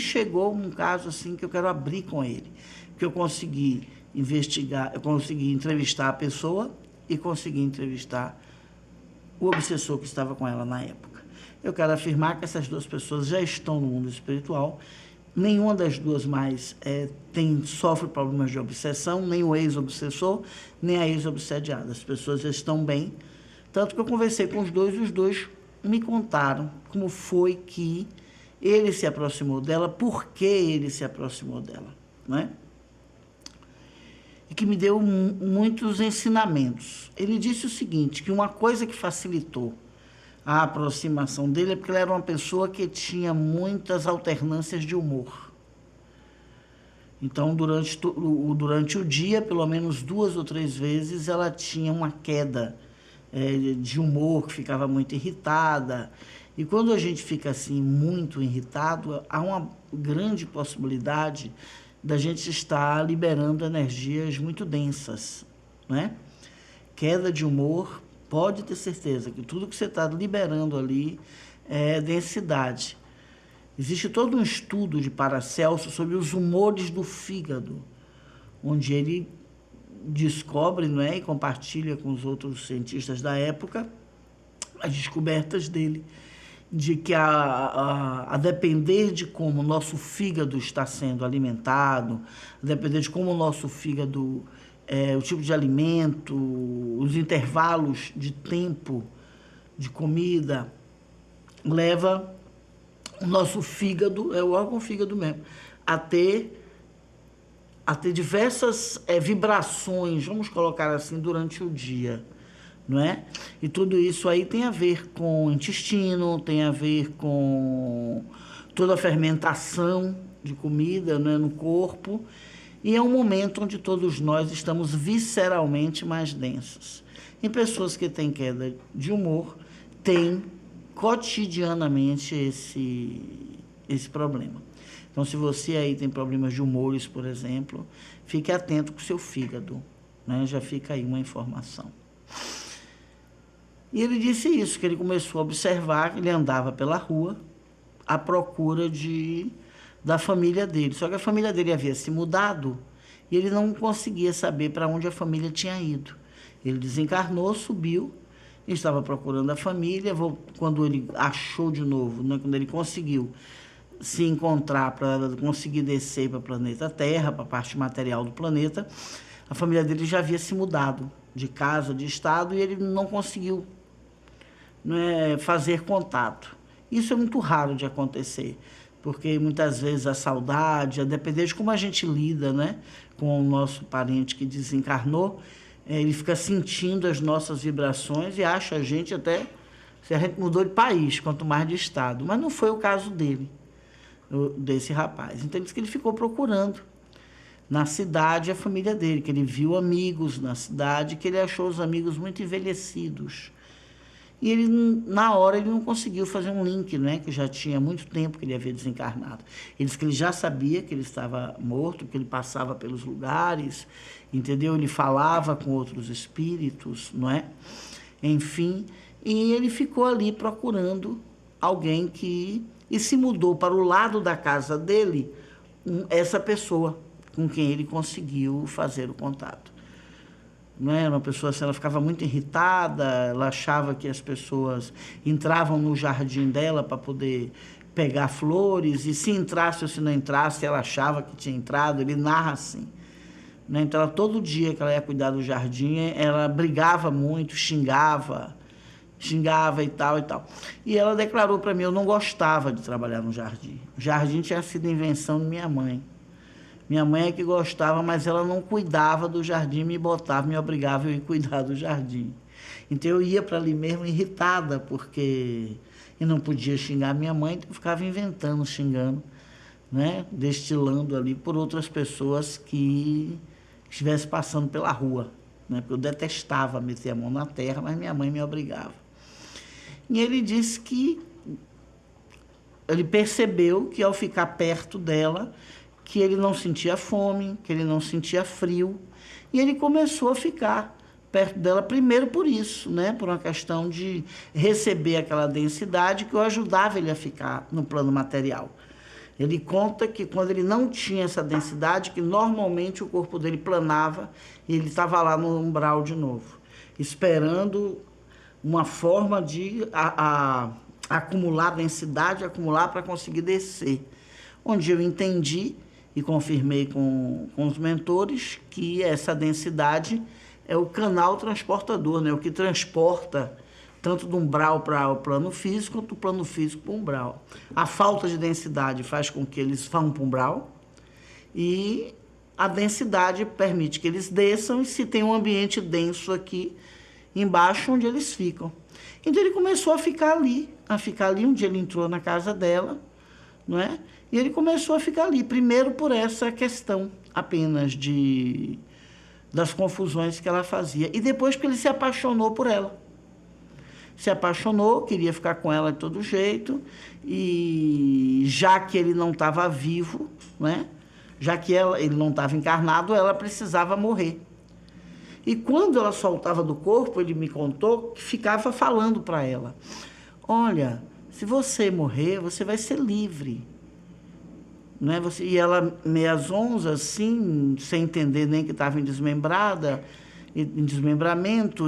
chegou um caso assim que eu quero abrir com ele, que eu consegui investigar, eu consegui entrevistar a pessoa e consegui entrevistar o obsessor que estava com ela na época. Eu quero afirmar que essas duas pessoas já estão no mundo espiritual. Nenhuma das duas mais sofre problemas de obsessão, nem o ex-obsessor, nem a ex-obsediada. As pessoas já estão bem. Tanto que eu conversei com os dois e os dois me contaram como foi que ele se aproximou dela, por que ele se aproximou dela, né? E que me deu muitos ensinamentos. Ele disse o seguinte, que uma coisa que facilitou a aproximação dele é porque ele era uma pessoa que tinha muitas alternâncias de humor. Então, durante o dia, pelo menos 2 ou 3 vezes, ela tinha uma queda de humor, que ficava muito irritada. E quando a gente fica assim, muito irritado, há uma grande possibilidade da gente estar liberando energias muito densas, né? Queda de humor, pode ter certeza que tudo que você está liberando ali é densidade. Existe todo um estudo de Paracelso sobre os humores do fígado, onde ele descobre, não é, e compartilha com os outros cientistas da época as descobertas dele, de que a depender de como o nosso fígado está sendo alimentado, a depender de como o nosso fígado, o tipo de alimento, os intervalos de tempo de comida, leva o nosso fígado, o órgão fígado mesmo, a ter diversas vibrações, vamos colocar assim, durante o dia, não é? E tudo isso aí tem a ver com o intestino, tem a ver com toda a fermentação de comida, né, no corpo, e é um momento onde todos nós estamos visceralmente mais densos. Em pessoas que têm queda de humor, tem cotidianamente esse problema. Então, se você aí tem problemas de humores, por exemplo, fique atento com o seu fígado, né? Já fica aí uma informação. E ele disse isso, que ele começou a observar que ele andava pela rua à procura da família dele. Só que a família dele havia se mudado e ele não conseguia saber para onde a família tinha ido. Ele desencarnou, subiu, estava procurando a família. Quando ele achou de novo, né, quando ele conseguiu se encontrar para conseguir descer para o planeta Terra, para a parte material do planeta, a família dele já havia se mudado de casa, de estado, e ele não conseguiu, né, fazer contato. Isso é muito raro de acontecer, porque muitas vezes a saudade, a depender de como a gente lida, né, com o nosso parente que desencarnou, ele fica sentindo as nossas vibrações e acha a gente até, se a gente mudou de país, quanto mais de estado. Mas não foi o caso dele, desse rapaz. Então, ele disse que ele ficou procurando na cidade a família dele, que ele viu amigos na cidade, que ele achou os amigos muito envelhecidos. E ele, na hora, ele não conseguiu fazer um link, né, que já tinha muito tempo que ele havia desencarnado. Ele disse que ele já sabia que ele estava morto, que ele passava pelos lugares, entendeu? Ele falava com outros espíritos, não é? Enfim, e ele ficou ali procurando alguém e se mudou para o lado da casa dele essa pessoa com quem ele conseguiu fazer o contato. Não é? Uma pessoa assim, ela ficava muito irritada, ela achava que as pessoas entravam no jardim dela para poder pegar flores, e se entrasse ou se não entrasse, ela achava que tinha entrado. Ele narra assim, né? Então, ela, todo dia que ela ia cuidar do jardim, ela brigava muito, xingava e tal e tal. E ela declarou para mim, eu não gostava de trabalhar no jardim. O jardim tinha sido invenção de minha mãe. Minha mãe é que gostava, mas ela não cuidava do jardim, me botava, me obrigava a ir cuidar do jardim. Então eu ia para ali mesmo irritada, porque eu não podia xingar minha mãe, então eu ficava inventando, xingando, né? Destilando ali por outras pessoas que estivessem passando pela rua, né? Porque eu detestava meter a mão na terra, mas minha mãe me obrigava. E ele disse que ele percebeu que ao ficar perto dela, que ele não sentia fome, que ele não sentia frio, e ele começou a ficar perto dela, primeiro por isso, né? Por uma questão de receber aquela densidade que eu ajudava ele a ficar no plano material. Ele conta que quando ele não tinha essa densidade, que normalmente o corpo dele planava e ele estava lá no umbral de novo, esperando uma forma de acumular densidade, acumular para conseguir descer. Onde eu entendi e confirmei com os mentores que essa densidade é o canal transportador, né? O que transporta tanto do umbral para o plano físico, quanto do plano físico para o umbral. A falta de densidade faz com que eles vão para o umbral e a densidade permite que eles desçam, e se tem um ambiente denso aqui embaixo, onde eles ficam. Então ele começou a ficar ali. Um dia ele entrou na casa dela, não é? E ele começou a ficar ali, primeiro por essa questão apenas das confusões que ela fazia, e depois porque ele se apaixonou por ela. Se apaixonou, queria ficar com ela de todo jeito, e já que ele não estava vivo, né? Já que ele não estava encarnado, ela precisava morrer. E quando ela soltava do corpo, ele me contou que ficava falando para ela: olha, se você morrer, você vai ser livre. Não é? E ela, meia zonza, assim, sem entender nem que estava em desmembramento,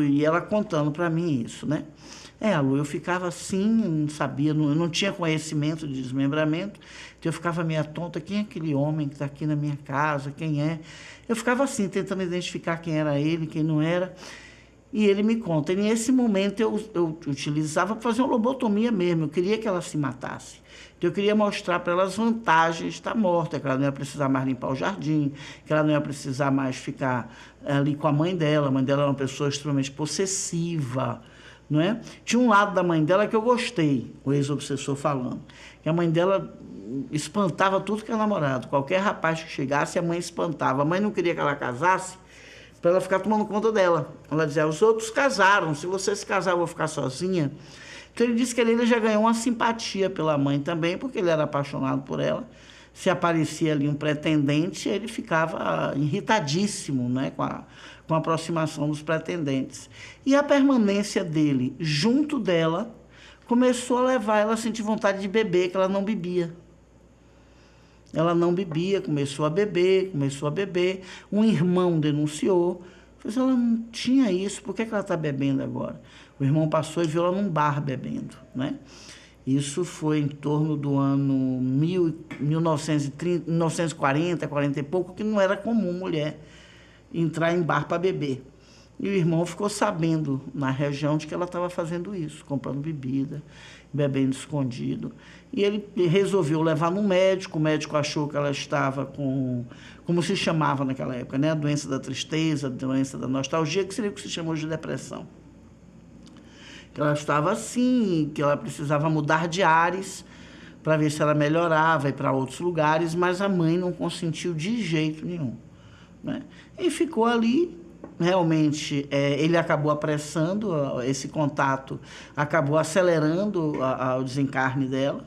e ela contando para mim isso, né? Lu, eu ficava assim, não sabia, eu não tinha conhecimento de desmembramento, então eu ficava meio tonta: quem é aquele homem que está aqui na minha casa, quem é? Eu ficava assim, tentando identificar quem era ele, quem não era. E ele me conta, e nesse momento eu utilizava para fazer uma lobotomia mesmo, eu queria que ela se matasse. Então eu queria mostrar para ela as vantagens de estar morta, que ela não ia precisar mais limpar o jardim, que ela não ia precisar mais ficar ali com a mãe dela. A mãe dela era uma pessoa extremamente possessiva, não é? Tinha um lado da mãe dela que eu gostei, o ex-obsessor falando, que a mãe dela espantava tudo que era namorado. Qualquer rapaz que chegasse, a mãe espantava. A mãe não queria que ela casasse para ela ficar tomando conta dela. Ela dizia: os outros casaram, se você se casar eu vou ficar sozinha. Então ele disse que ele já ganhou uma simpatia pela mãe também, porque ele era apaixonado por ela. Se aparecia ali um pretendente, ele ficava irritadíssimo, né, com a aproximação dos pretendentes. E a permanência dele junto dela começou a levar ela a sentir vontade de beber, que ela não bebia. Ela não bebia, começou a beber. Um irmão denunciou. Falei: ela não tinha isso, por que ela está bebendo agora? O irmão passou e viu ela num bar bebendo, né? Isso foi em torno do ano 1940, 40 e pouco, que não era comum mulher entrar em bar para beber. E o irmão ficou sabendo na região de que ela estava fazendo isso, comprando bebida, bebendo escondido. E ele resolveu levar no médico. O médico achou que ela estava com, como se chamava naquela época, né? A doença da tristeza, a doença da nostalgia, que seria o que se chamou de depressão. Que ela estava assim, que ela precisava mudar de ares para ver se ela melhorava, ir para outros lugares, mas a mãe não consentiu de jeito nenhum, né? E ficou ali. Realmente, ele acabou apressando esse contato, acabou acelerando o desencarne dela,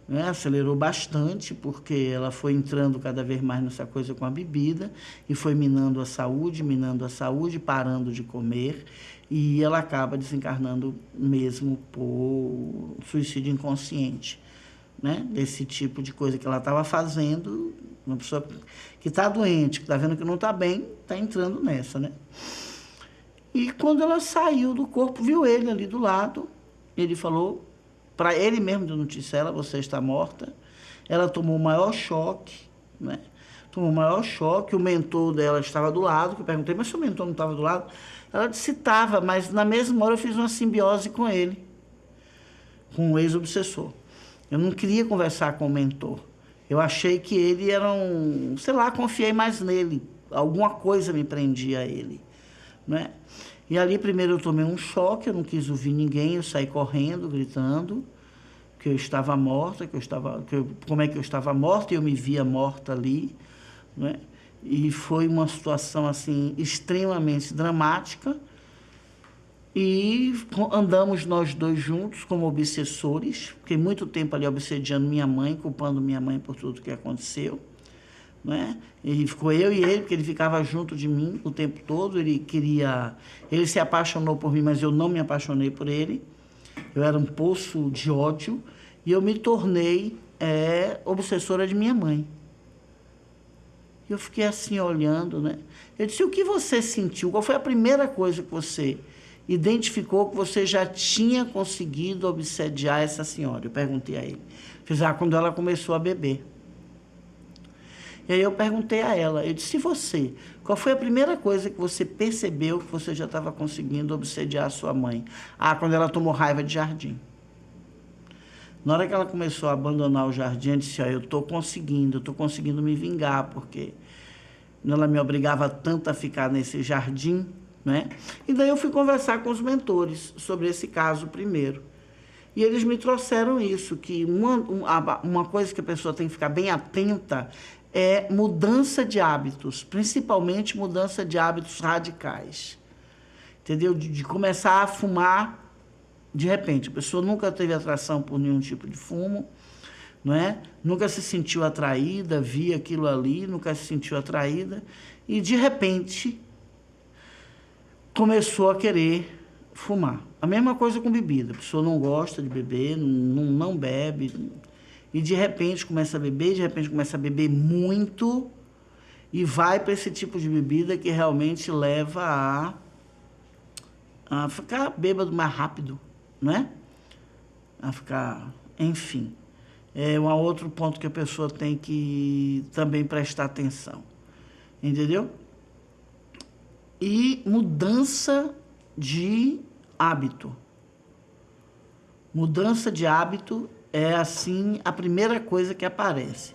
né? Acelerou bastante, porque ela foi entrando cada vez mais nessa coisa com a bebida e foi minando a saúde, parando de comer, e ela acaba desencarnando mesmo por suicídio inconsciente, né? Desse tipo de coisa que ela estava fazendo. Uma pessoa que está doente, que está vendo que não está bem, está entrando nessa, né? E quando ela saiu do corpo, viu ele ali do lado. Ele falou para ele mesmo, de notícia: ela, você está morta. Ela tomou o maior choque, né? Tomou o maior choque. O mentor dela estava do lado, que eu perguntei: mas seu mentor não estava do lado? Ela disse: estava, mas na mesma hora eu fiz uma simbiose com ele, com o ex-obsessor. Eu não queria conversar com o mentor. Eu achei que ele era confiei mais nele. Alguma coisa me prendia a ele, né? E ali primeiro eu tomei um choque, eu não quis ouvir ninguém, eu saí correndo, gritando que eu estava morta, como é que eu estava morta, e eu me via morta ali, né? E foi uma situação assim extremamente dramática. E andamos nós dois juntos como obsessores. Fiquei muito tempo ali obsediando minha mãe, culpando minha mãe por tudo que aconteceu, né? E ficou eu e ele, porque ele ficava junto de mim o tempo todo. Ele se apaixonou por mim, mas eu não me apaixonei por ele. Eu era um poço de ódio, e eu me tornei é obsessora de minha mãe. Eu fiquei assim olhando, né? Eu disse, o que você sentiu? Qual foi a primeira coisa que você identificou que você já tinha conseguido obsediar essa senhora? Eu perguntei a ele. Fiz, quando ela começou a beber. E aí eu perguntei a ela, eu disse, e você? Qual foi a primeira coisa que você percebeu que você já estava conseguindo obsediar a sua mãe? Quando ela tomou raiva de jardim. Na hora que ela começou a abandonar o jardim, eu disse, eu estou conseguindo me vingar, porque ela me obrigava tanto a ficar nesse jardim, né? E daí eu fui conversar com os mentores sobre esse caso primeiro. E eles me trouxeram isso, que uma coisa que a pessoa tem que ficar bem atenta é mudança de hábitos, principalmente mudança de hábitos radicais. Entendeu? De começar a fumar de repente. A pessoa nunca teve atração por nenhum tipo de fumo, não é? Nunca se sentiu atraída, via aquilo ali, nunca se sentiu atraída, e de repente começou a querer fumar. A mesma coisa com bebida. A pessoa não gosta de beber, não bebe, e de repente começa a beber, de repente começa a beber muito, e vai para esse tipo de bebida que realmente leva a ficar bêbado mais rápido, né? A ficar, enfim. É um outro ponto que a pessoa tem que também prestar atenção. Entendeu? E mudança de hábito. Mudança de hábito é, assim, a primeira coisa que aparece.